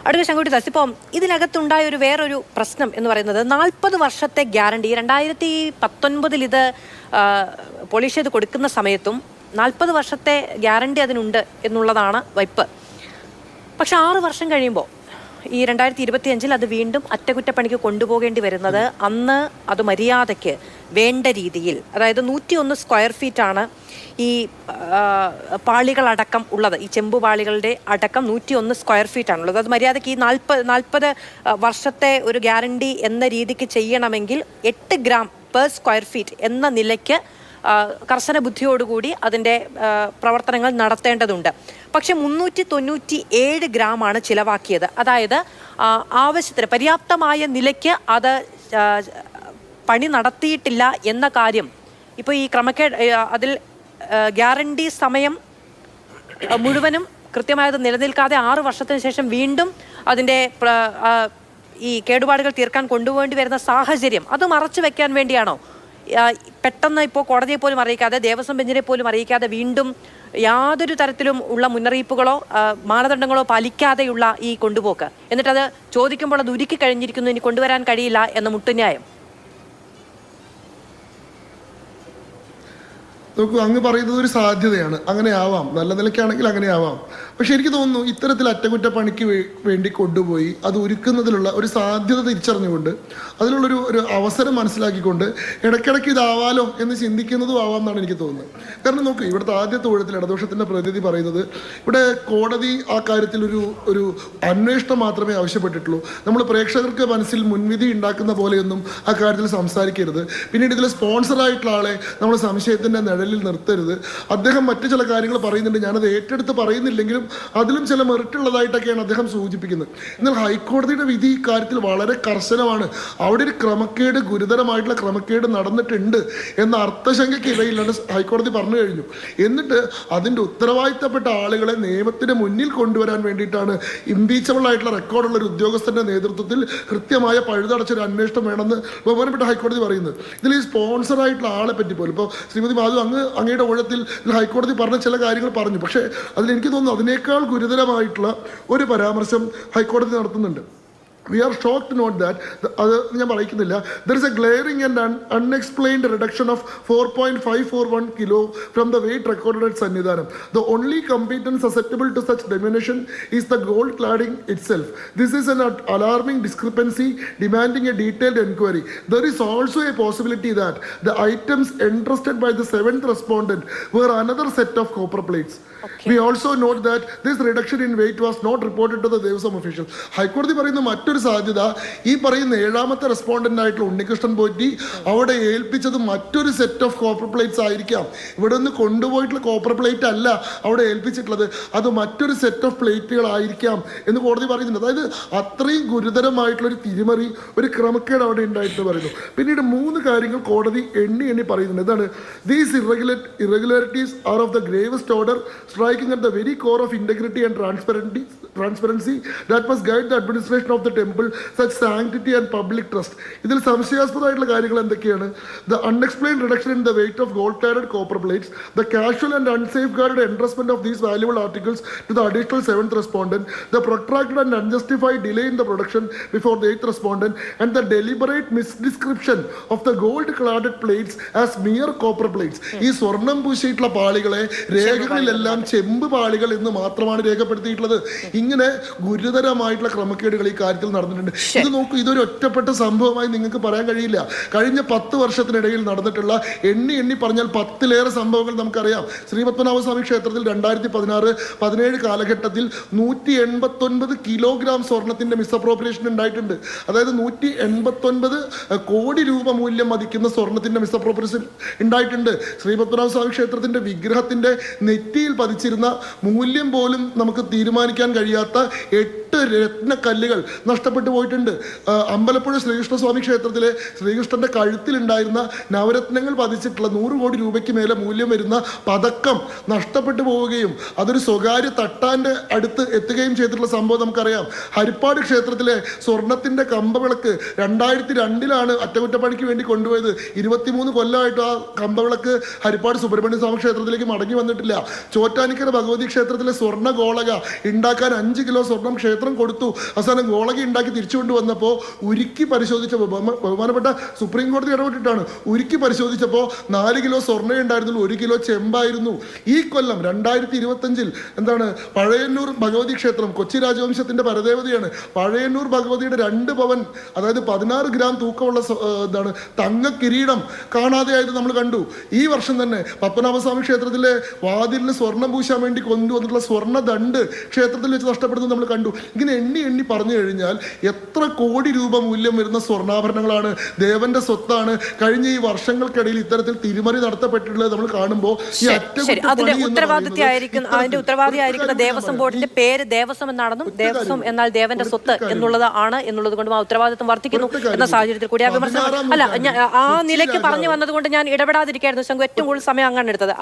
അടുത്ത ശങ്കുട്ടിദാസ്, ഇപ്പം ഇതിനകത്തുണ്ടായ വേറൊരു പ്രശ്നം എന്ന് പറയുന്നത് 40 വർഷത്തെ ഗ്യാരണ്ടി 2019 ഇത് പോളിഷ് ചെയ്ത് കൊടുക്കുന്ന സമയത്തും 40 വർഷത്തെ ഗ്യാരണ്ടി അതിനുണ്ട് എന്നുള്ളതാണ് വയ്പ്. പക്ഷെ 6 വർഷം കഴിയുമ്പോൾ ഈ 2025 അത് വീണ്ടും അറ്റകുറ്റപ്പണിക്ക് കൊണ്ടുപോകേണ്ടി വരുന്നത് അന്ന് അത് മര്യാദയ്ക്ക് വേണ്ട രീതിയിൽ, അതായത് 101 സ്ക്വയർ ഫീറ്റാണ് ഈ പാളികളടക്കം ഉള്ളത്. ഈ ചെമ്പുപാളികളുടെ അടക്കം 101 സ്ക്വയർ ഫീറ്റാണുള്ളത്. അത് മര്യാദയ്ക്ക് ഈ 40 വർഷത്തെ ഒരു ഗ്യാരണ്ടി എന്ന രീതിക്ക് ചെയ്യണമെങ്കിൽ 8 ഗ്രാം പെർ സ്ക്വയർ ഫീറ്റ് എന്ന നിലയ്ക്ക് കർശന ബുദ്ധിയോടുകൂടി അതിൻ്റെ പ്രവർത്തനങ്ങൾ നടത്തേണ്ടതുണ്ട്. പക്ഷെ 397 ഗ്രാമാണ് ചിലവാക്കിയത്. അതായത് ആവശ്യത്തിന് പര്യാപ്തമായ നിലയ്ക്ക് അത് പണി നടത്തിയിട്ടില്ല എന്ന കാര്യം ഇപ്പോൾ ഈ ക്രമക്കേട് അതിൽ ഗ്യാരണ്ടി സമയം മുഴുവനും കൃത്യമായത് നിലനിൽക്കാതെ 6 വർഷത്തിന് ശേഷം വീണ്ടും അതിൻ്റെ ഈ കേടുപാടുകൾ തീർക്കാൻ കൊണ്ടുപോകേണ്ടി വരുന്ന സാഹചര്യം അത് മറച്ചു വെക്കാൻ വേണ്ടിയാണോ പെട്ടെന്ന് ഇപ്പോൾ കോടതിയെ പോലും അറിയിക്കാതെ, ദേവസ്വം ബെഞ്ചിനെ പോലും അറിയിക്കാതെ വീണ്ടും യാതൊരു തരത്തിലും ഉള്ള മുന്നറിയിപ്പുകളോ മാനദണ്ഡങ്ങളോ പാലിക്കാതെയുള്ള ഈ കൊണ്ടുപോക്ക്, എന്നിട്ടത് ചോദിക്കുമ്പോൾ അത് ഉരുക്കി കഴിഞ്ഞിരിക്കുന്നു, ഇനി കൊണ്ടുവരാൻ കഴിയില്ല എന്ന മുട്ടുന്യായം? നോക്കൂ, അങ്ങ് പറയുന്നത് ഒരു സാധ്യതയാണ്. അങ്ങനെ ആവാം, നല്ല നിലയ്ക്കാണെങ്കിൽ അങ്ങനെ ആവാം. പക്ഷെ എനിക്ക് തോന്നുന്നു ഇത്തരത്തിൽ അറ്റകുറ്റപ്പണിക്ക് വേണ്ടി കൊണ്ടുപോയി അത് ഒരുക്കുന്നതിലുള്ള ഒരു സാധ്യത തിരിച്ചറിഞ്ഞുകൊണ്ട് അതിനുള്ളൊരു അവസരം മനസ്സിലാക്കിക്കൊണ്ട് ഇടയ്ക്കിടയ്ക്ക് ഇതാവാലോ എന്ന് ചിന്തിക്കുന്നതും ആവാം എന്നാണ് എനിക്ക് തോന്നുന്നത്. കാരണം നോക്കൂ, ഇവിടുത്തെ ആദ്യത്തെ ഊഴത്തിൽ ഇടതുപക്ഷത്തിൻ്റെ പ്രതിനിധി പറയുന്നത് ഇവിടെ കോടതി ആ കാര്യത്തിൽ ഒരു അന്വേഷണം മാത്രമേ ആവശ്യപ്പെട്ടിട്ടുള്ളൂ, നമ്മൾ പ്രേക്ഷകർക്ക് മനസ്സിൽ മുൻവിധി ഉണ്ടാക്കുന്ന പോലെയൊന്നും ആ കാര്യത്തിൽ സംസാരിക്കരുത്, പിന്നീട് ഇതിൽ സ്പോൺസറായിട്ടുള്ള ആളെ നമ്മൾ സംശയത്തിൻ്റെ നിഴലിൽ നിർത്തരുത്. അദ്ദേഹം മറ്റു ചില കാര്യങ്ങൾ പറയുന്നുണ്ട്, ഞാനത് ഏറ്റെടുത്ത് പറയുന്നില്ലെങ്കിലും അതിലും ചില മെറിറ്റുള്ളതായിട്ടൊക്കെയാണ് അദ്ദേഹം സൂചിപ്പിക്കുന്നത്. എന്നാൽ ഹൈക്കോടതിയുടെ വിധി ഇക്കാര്യത്തിൽ വളരെ കർശനമാണ്. അവിടെ ഒരു ക്രമക്കേട്, ഗുരുതരമായിട്ടുള്ള ക്രമക്കേട് നടന്നിട്ടുണ്ട് എന്ന അർത്ഥശങ്കയ്ക്ക് ഇടയിലാണ് ഹൈക്കോടതി പറഞ്ഞു കഴിഞ്ഞു. എന്നിട്ട് അതിൻ്റെ ഉത്തരവാദിത്തപ്പെട്ട ആളുകളെ നിയമത്തിന് മുന്നിൽ കൊണ്ടുവരാൻ വേണ്ടിയിട്ടാണ് ഇംപീച്ചബിൾ ആയിട്ടുള്ള റെക്കോർഡുള്ള ഒരു ഉദ്യോഗസ്ഥൻ്റെ നേതൃത്വത്തിൽ കൃത്യമായ പഴുതടച്ചൊരു അന്വേഷണം വേണമെന്ന് ബഹുമാനപ്പെട്ട ഹൈക്കോടതി പറയുന്നത്. ഇതിൽ ഈ സ്പോൺസറായിട്ടുള്ള ആളെ പറ്റി പോലും ഇപ്പോൾ ശ്രീമതി മാധു അങ്ങയുടെ ഊഴത്തിൽ ഹൈക്കോടതി പറഞ്ഞ ചില കാര്യങ്ങൾ പറഞ്ഞു. പക്ഷേ അതിലെനിക്ക് തോന്നുന്നു അതിനേക്കാൾ ഗുരുതരമായിട്ടുള്ള ഒരു പരാമർശം ഹൈക്കോടതി നടത്തുന്നുണ്ട്. We are shocked to note that there is a glaring and unexplained reduction of 4.541 kilo from the weight recorded at Sannidhanam. The only competence susceptible to such diminution is the gold cladding itself. This is an alarming discrepancy demanding a detailed inquiry. There is also a possibility that the items entrusted by the 7th respondent were another set of copper plates. Okay. We also note that this reduction in weight was not reported to the Devasam official. ഹൈക്കോടതി പറയുന്ന മറ്റൊരു സാധ്യത, ഈ പറയുന്ന 7ാമത്തെ respondent ആയിട്ടുള്ള ഉണ്ണികൃഷ്ണൻ പോറ്റി അവിടെ ഏൽപ്പിച്ചത് മറ്റൊരു സെറ്റ് ഓഫ് കോപ്പർ പ്ലേറ്റ്സ് ആയിരിക്കാം. ഇവിടെ നിന്ന് കൊണ്ടുപോയിട്ടുള്ള കോപ്പർ പ്ലേറ്റ് അല്ല അവിടെ ഏൽപ്പിച്ചിട്ടുള്ളത്, അത് മറ്റൊരു സെറ്റ് ഓഫ് പ്ലേറ്റുകളായിരിക്കാം എന്ന് കോടതി പറയുന്നുണ്ട്. അതായത് അത്രയും ഗുരുതരമായിട്ടുള്ളൊരു തിരിമറി, ഒരു ക്രമക്കേട് അവിടെ ഉണ്ടായിട്ട് പറയുന്നു. പിന്നീട് 3 കാര്യങ്ങൾ കോടതി എണ്ണി പറയുന്നുണ്ട്. ഇതാണ്: these irregularities are of the gravest order, striking at the very core of integrity and transparency that must guide the administration of the temple, such sanctity and public trust. ഇതിൽ സംശയാസ്പദമായിട്ടുള്ള കാര്യങ്ങൾ എന്തൊക്കെയാണ്? The unexplained reduction in the weight of gold-cladded copper plates, the casual and unsafeguarded entrustment of these valuable articles to the additional 7th respondent, the protracted and unjustified delay in the production before the 8th respondent, and the deliberate misdescription of the gold-cladded plates as mere copper plates. ഈ സ്വർണം പൂശിയിട്ടുള്ള പാളികളെ രേഖകളിലെല്ലാം ചെമ്പ് പാളികൾ എന്ന് മാത്രമാണ് രേഖപ്പെടുത്തിയിട്ടുള്ളത്. ഇങ്ങനെ ഗുരുതരമായിട്ടുള്ള ക്രമക്കേടുകൾ ഈ കാര്യത്തിൽ നടന്നിട്ടുണ്ട്. ഇത് നോക്കൂ, ഇതൊരു ഒറ്റപ്പെട്ട സംഭവമായി നിങ്ങൾക്ക് പറയാൻ കഴിയില്ല. കഴിഞ്ഞ 10 വർഷത്തിനിടയിൽ നടന്നിട്ടുള്ള എണ്ണി പറഞ്ഞാൽ 10ലേറെ സംഭവങ്ങൾ നമുക്കറിയാം. ശ്രീപത്മനാഭസ്വാമി ക്ഷേത്രത്തിൽ 2016-17 കാലഘട്ടത്തിൽ 189 കിലോഗ്രാം സ്വർണത്തിന്റെ മിസ്അപ്രോപ്രിയേഷൻ ഉണ്ടായിട്ടുണ്ട്. അതായത് 189 കോടി രൂപ മൂല്യം മതിക്കുന്ന സ്വർണത്തിന്റെ മിസ്അപ്രോപ്രിയേഷൻ ഉണ്ടായിട്ടുണ്ട്. ശ്രീപത്മനാഭസ്വാമി ക്ഷേത്രത്തിന്റെ വിഗ്രഹത്തിന്റെ നെറ്റിയിൽ പതിച്ചിരുന്ന മൂല്യം പോലും നമുക്ക് തീരുമാനിക്കാൻ കഴിയാത്ത 8 രത്നക്കല്ലുകൾ നഷ്ടപ്പെട്ടു പോയിട്ടുണ്ട്. അമ്പലപ്പുഴ ശ്രീകൃഷ്ണസ്വാമി ക്ഷേത്രത്തിലെ ശ്രീകൃഷ്ണന്റെ കഴുത്തിലുണ്ടായിരുന്ന നവരത്നങ്ങൾ പതിച്ചിട്ടുള്ള 100 കോടി രൂപയ്ക്ക് മേലെ മൂല്യം വരുന്ന പതക്കം നഷ്ടപ്പെട്ടു പോവുകയും അതൊരു സ്വകാര്യ തട്ടാന്റെ അടുത്ത് എത്തുകയും ചെയ്തിട്ടുള്ള സംഭവം നമുക്കറിയാം. ഹരിപ്പാട് ക്ഷേത്രത്തിലെ സ്വർണത്തിന്റെ കമ്പവിളക്ക് 2002 അറ്റകുറ്റപ്പണിക്ക് വേണ്ടി കൊണ്ടുപോയത്. 23 കൊല്ലമായിട്ട് ആ കമ്പവിളക്ക് ഹരിപ്പാട് സുബ്രഹ്മണ്യ സ്വാമി ക്ഷേത്രത്തിലേക്ക് മടങ്ങി വന്നിട്ടില്ല. ചോറ്റാനിക്കര ഭഗവതി ക്ഷേത്രത്തിലെ സ്വർണ്ണ ഗോളക ഉണ്ടാക്കാൻ 5 കിലോ സ്വർണം ക്ഷേത്ര ക്ഷേത്രം കൊടുത്തു, അവസാനം ഗോളകി ഉണ്ടാക്കി തിരിച്ചു കൊണ്ടുവന്നപ്പോൾ ഉരുക്കി പരിശോധിച്ചപ്പോൾ ബഹുമാനപ്പെട്ട സുപ്രീം കോടതി ഇടപെട്ടിട്ടാണ്, ഉരുക്കി പരിശോധിച്ചപ്പോൾ 4 കിലോ സ്വർണ്ണ ഉണ്ടായിരുന്നുള്ളൂ, 1 കിലോ ചെമ്പായിരുന്നു. ഈ കൊല്ലം 2025 എന്താണ് പഴയന്നൂർ ഭഗവതി ക്ഷേത്രം, കൊച്ചി രാജവംശത്തിന്റെ പരദേവതയാണ്, പഴയന്നൂർ ഭഗവതിയുടെ 2 പവൻ അതായത് 16 ഗ്രാം തൂക്കമുള്ള എന്താണ് തങ്ക കിരീടം കാണാതെയായത് നമ്മൾ കണ്ടു. ഈ വർഷം തന്നെ പത്മനാഭസ്വാമി ക്ഷേത്രത്തിലെ വാതിലിന് സ്വർണം പൂശാൻ വേണ്ടി കൊണ്ടുവന്നിട്ടുള്ള സ്വർണ്ണ ദണ്ട് ക്ഷേത്രത്തിൽ വെച്ച് നഷ്ടപ്പെടുന്നത് നമ്മൾ കണ്ടു. ഇങ്ങനെ എണ്ണി എണ്ണി പറഞ്ഞു കഴിഞ്ഞാൽ എത്ര കോടി രൂപ മൂല്യം വരുന്ന സ്വർണ്ണാഭരണങ്ങളാണ്, ദേവന്റെ സ്വത്താണ് കഴിഞ്ഞ ഈ വർഷങ്ങൾക്കിടയിൽ ഇത്തരത്തിൽ തിരിമറി നടത്തപ്പെട്ടിട്ടുള്ളത് നമ്മൾ കാണുമ്പോൾ ഈ അതിന്റെ ഉത്തരവാദിയായിരിക്കുന്ന ദേവസ്വം ബോർഡിന്റെ പേര് ദേവസ്വം എന്നാണെന്നും ദേവസ്വം എന്നാൽ ദേവന്റെ സ്വത്ത് എന്നുള്ളത് കൊണ്ടും ആ ഉത്തരവാദിത്വം വർദ്ധിക്കുന്നു എന്ന സാഹചര്യത്തിൽ കൂടി ആ വിമർശനം ആ നിലയ്ക്ക് പറഞ്ഞു വന്നതുകൊണ്ട് ഞാൻ ഇടപെടാതിരിക്കായിരുന്നു. ശംഖു ഏറ്റവും കൂടുതൽ സമയം അങ്ങനെ എടുത്തത്.